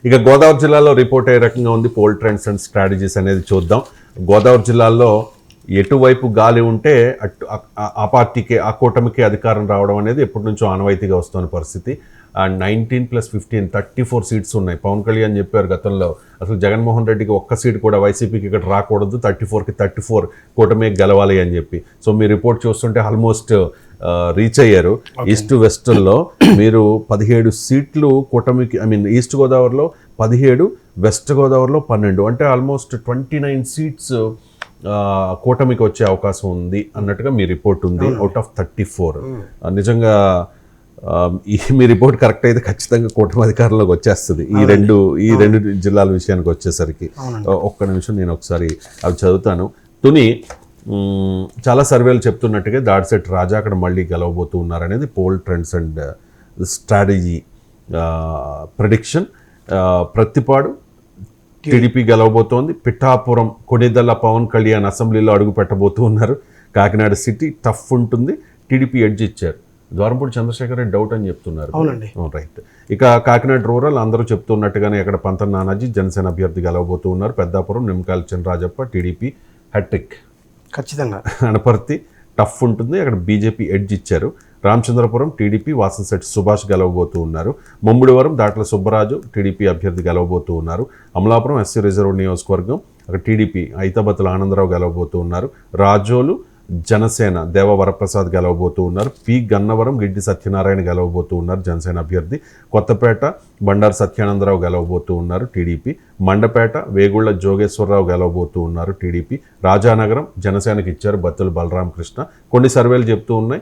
ఇక గోదావరి జిల్లాలో రిపోర్ట్ ఏ రకంగా ఉంది, పోల్ ట్రెండ్స్ అండ్ స్ట్రాటజీస్ అనేది చూద్దాం. గోదావరి జిల్లాలో ఎటువైపు గాలి ఉంటే అటు ఆ పార్టీకి, ఆ కూటమికి అధికారం రావడం అనేది ఎప్పటి నుంచో ఆనవాయితీగా వస్తున్న పరిస్థితి. అండ్ 19+15 34 సీట్స్ ఉన్నాయి. పవన్ కళ్యాణ్ చెప్పారు గతంలో, అసలు జగన్మోహన్ రెడ్డికి ఒక్క సీట్ కూడా వైసీపీకి ఇక్కడ రాకూడదు, 34కి 34 కూటమి గెలవాలి అని చెప్పి. సో మీ రిపోర్ట్ చూస్తుంటే ఆల్మోస్ట్ రీచ్ అయ్యారు. ఈస్ట్ వెస్ట్లో మీరు 17 సీట్లు కూటమికి, ఈస్ట్ గోదావరిలో 17, వెస్ట్ గోదావరిలో 12, అంటే ఆల్మోస్ట్ 29 సీట్స్ కూటమికి వచ్చే అవకాశం ఉంది అన్నట్టుగా మీ రిపోర్ట్ ఉంది, అవుట్ ఆఫ్ 34. నిజంగా మీ రిపోర్ట్ కరెక్ట్ అయితే ఖచ్చితంగా కూటమి అధికారంలోకి వచ్చేస్తుంది ఈ రెండు జిల్లాల విషయానికి వచ్చేసరికి. ఒక్క నిమిషం నేను ఒకసారి అవి చదువుతాను. తుని చాలా సర్వేలు చెప్తున్నట్టుగా దాడిసెట్ రాజా అక్కడ మళ్ళీ గెలవబోతూ ఉన్నారనేది poll trends and strategy prediction. Prathipadu TDP గెలవబోతోంది. పిఠాపురం కొణిదెల పవన్ కళ్యాణ్ అసెంబ్లీలో అడుగు పెట్టబోతూ ఉన్నారు. కాకినాడ సిటీ టఫ్ ఉంటుంది, టీడీపీ ఎడ్జ్ ఇచ్చారు. ద్వారంపూడి చంద్రశేఖర్ రెడ్డి డౌట్ అని చెప్తున్నారు. రైట్. ఇక కాకినాడ రూరల్ అందరూ చెప్తున్నట్టుగానే అక్కడ పంతం నానాజీ జనసేన అభ్యర్థి గెలవబోతూ ఉన్నారు. పెద్దాపురం నిమ్మకాయల చినరాజప్ప టీడీపీ హ్యాట్రిక్ ఖచ్చితంగా. అనపర్తి టఫ్ ఉంటుంది, అక్కడ బీజేపీ ఎడ్జ్ ఇచ్చారు. రామచంద్రపురం టీడీపీ వాసంశెట్టి సుభాష్ గెలవబోతూ ఉన్నారు. ముమ్మిడివరం దాట్ల సుబ్బరాజు టీడీపీ అభ్యర్థి గెలవబోతూ ఉన్నారు. అమలాపురం ఎస్సీ రిజర్వ్ నియోజకవర్గం, అక్కడ టీడీపీ ఐతాబత్తుల ఆనందరావు గెలవబోతూ ఉన్నారు. రాజోలు జనసేన దేవ వరప్రసాద్ గెలవబోతూ ఉన్నారు. పి గన్నవరం గిడ్డి సత్యనారాయణ గెలవబోతూ ఉన్నారు జనసేన అభ్యర్థి. కొత్తపేట బండారు సత్యానందరావు గెలవబోతూ ఉన్నారు టీడీపీ. మండపేట వేగుళ్ల జోగేశ్వరరావు గెలవబోతూ ఉన్నారు టీడీపీ. రాజానగరం జనసేనకి ఇచ్చారు బత్తుల బలరామకృష్ణ. కొన్ని సర్వేలు చెప్తూ ఉన్నాయి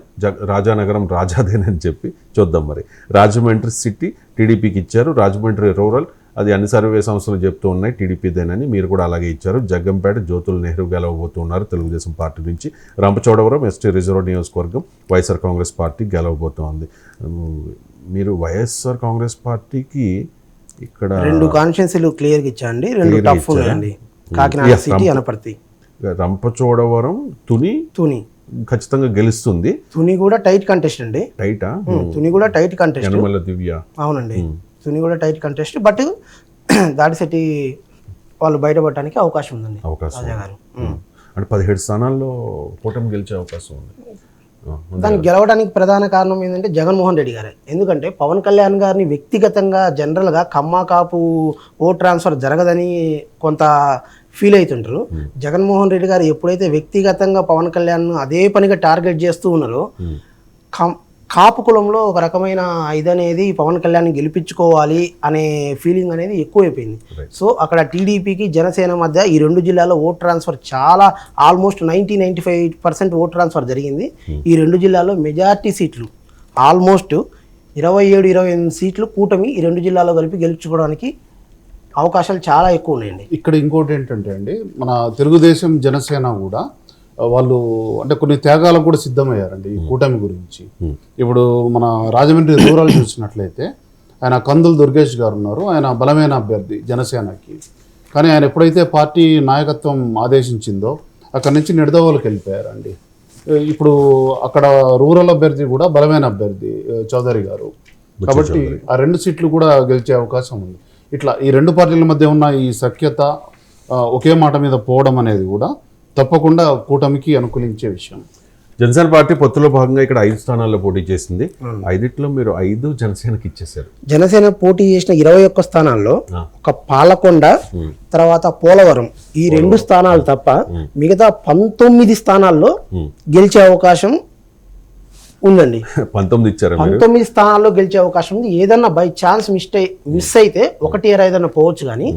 రాజానగరం రాజాదేనని చెప్పి, చూద్దాం మరి. రాజమండ్రి సిటీ టీడీపీకి ఇచ్చారు. రాజమండ్రి రూరల్ అది అన్ని సర్వే సంస్థలు చెప్తూ ఉన్నాయి టీడీపీదేనని, మీరు కూడా అలాగే ఇచ్చారు. జగ్గంపేట జ్యోతుల నెహ్రూ గెలవబోతున్నారు తెలుగుదేశం పార్టీ నుంచి. రంపచోడవరం ఎస్టీ రిజర్వ్ నియోజకవర్గం వైఎస్ఆర్ కాంగ్రెస్ పార్టీ గెలవబోతోంది. మీరు వైఎస్ఆర్ కాంగ్రెస్ పార్టీకి ఇక్కడ 2 కాన్స్టిట్యుయెన్సీలు క్లియర్గా ఇచ్చాండి, 2 టఫ్ ఉన్నాయండి. కాకినాడ సిటీ, అనపర్తి. రంపచోడవరం తుని ఖచ్చితంగా గెలుస్తుంది. తుని కూడా టైట్ కంటెస్ట్ అండి. టైటా? తుని కూడా టైట్ కంటెస్ట్. దివ్య. అవునండి, తుని కూడా టైట్ కంటెస్ట్. బట్ దాడిశెట్టి వాళ్ళు బయటపడటానికి అవకాశం ఉందండి. అంటే 17 స్థానాల్లో కూటమి గెలిచే అవకాశం ఉంది. దానికి గెలవడానికి ప్రధాన కారణం ఏంటంటే జగన్మోహన్ రెడ్డి గారే. ఎందుకంటే పవన్ కళ్యాణ్ గారిని వ్యక్తిగతంగా జనరల్గా కమ్మా కాపు ఓట్ ట్రాన్స్ఫర్ జరగదని కొంత ఫీల్ అవుతుంటారు. జగన్మోహన్ రెడ్డి గారు ఎప్పుడైతే వ్యక్తిగతంగా పవన్ కళ్యాణ్ అదే పనిగా టార్గెట్ చేస్తూ ఉన్నారో, కాపు కులంలో ఒక రకమైన ఇదనేది పవన్ కళ్యాణ్ గెలిపించుకోవాలి అనే ఫీలింగ్ అనేది ఎక్కువైపోయింది. సో అక్కడ టీడీపీకి జనసేన మధ్య ఈ 2 జిల్లాలో ఓట్ ట్రాన్స్ఫర్ చాలా ఆల్మోస్ట్ 90-95% ఓట్ ట్రాన్స్ఫర్ జరిగింది. ఈ 2 జిల్లాలో మెజార్టీ సీట్లు ఆల్మోస్ట్ 27-28 సీట్లు కూటమి ఈ 2 జిల్లాలో కలిపి గెలుచుకోవడానికి అవకాశాలు చాలా ఎక్కువ ఉన్నాయండి. ఇక్కడ ఇంకోటి ఏంటంటే అండి, మన తెలుగుదేశం జనసేన కూడా వాళ్ళు అంటే కొన్ని త్యాగాలకు కూడా సిద్ధమయ్యారండి ఈ కూటమి గురించి. ఇప్పుడు మన రాజమండ్రి రూరల్ చూసినట్లయితే ఆయన కందులు దుర్గేష్ గారు ఉన్నారు, ఆయన బలమైన అభ్యర్థి జనసేనకి. కానీ ఆయన ఎప్పుడైతే పార్టీ నాయకత్వం ఆదేశించిందో అక్కడి నుంచి నిడదవోలకు వెళ్ళిపోయారండి. ఇప్పుడు అక్కడ రూరల్ అభ్యర్థి కూడా బలమైన అభ్యర్థి చౌదరి గారు, కాబట్టి ఆ 2 సీట్లు కూడా గెలిచే అవకాశం ఉంది. ఇట్లా ఈ 2 పార్టీల మధ్య ఉన్న ఈ సఖ్యత ఒకే మాట మీద పోవడం అనేది కూడా తప్పకుండా కూటమికి అనుకూలించే విషయం. జనసేన పార్టీ పొత్తులో భాగంగా ఇక్కడ 5 స్థానాల్లో పోటీ చేసింది. 5లో మీరు 5 జనసేనకి ఇచ్చేసారు. జనసేన పోటీ చేసిన 21 స్థానాల్లో ఒక పాలకొండ, తర్వాత పోలవరం, ఈ 2 స్థానాలు తప్ప మిగతా 19 స్థానాల్లో గెలిచే అవకాశం ఉందండి. 19 ఇచ్చారు. 19 స్థానాల్లో గెలిచే అవకాశం ఉంది. ఏదన్నా బై ఛాన్స్ మిస్ అయితే 1 ఏదైనా పోవచ్చు. కానీ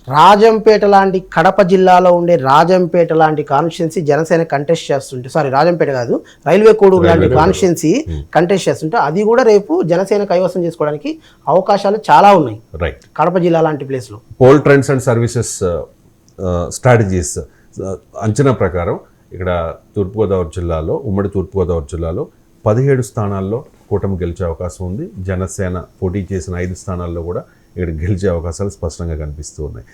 రాజంపేట లాంటి, కడప జిల్లాలో ఉండే రాజంపేట లాంటి కాన్స్టిట్యున్సీ జనసేన కంటెస్ట్ చేస్తుంటే, రాజంపేట కాదు, రైల్వే కోడూరు లాంటి కాన్స్టిట్యున్సీ కంటెస్ట్ చేస్తుంటే అది కూడా రేపు జనసేన కైవసం చేసుకోవడానికి అవకాశాలు చాలా ఉన్నాయి. రైట్. కడప జిల్లా లాంటి ప్లేస్లో. Poll trends and services strategies అంచనా ప్రకారం ఇక్కడ తూర్పుగోదావరి జిల్లాలో, ఉమ్మడి తూర్పుగోదావరి జిల్లాలో 17 స్థానాల్లో కూటమి గెలిచే అవకాశం ఉంది. జనసేన పోటీ చేసిన 5 స్థానాల్లో కూడా ఇక్కడ గెలిచే అవకాశాలు స్పష్టంగా కనిపిస్తూ ఉన్నాయి.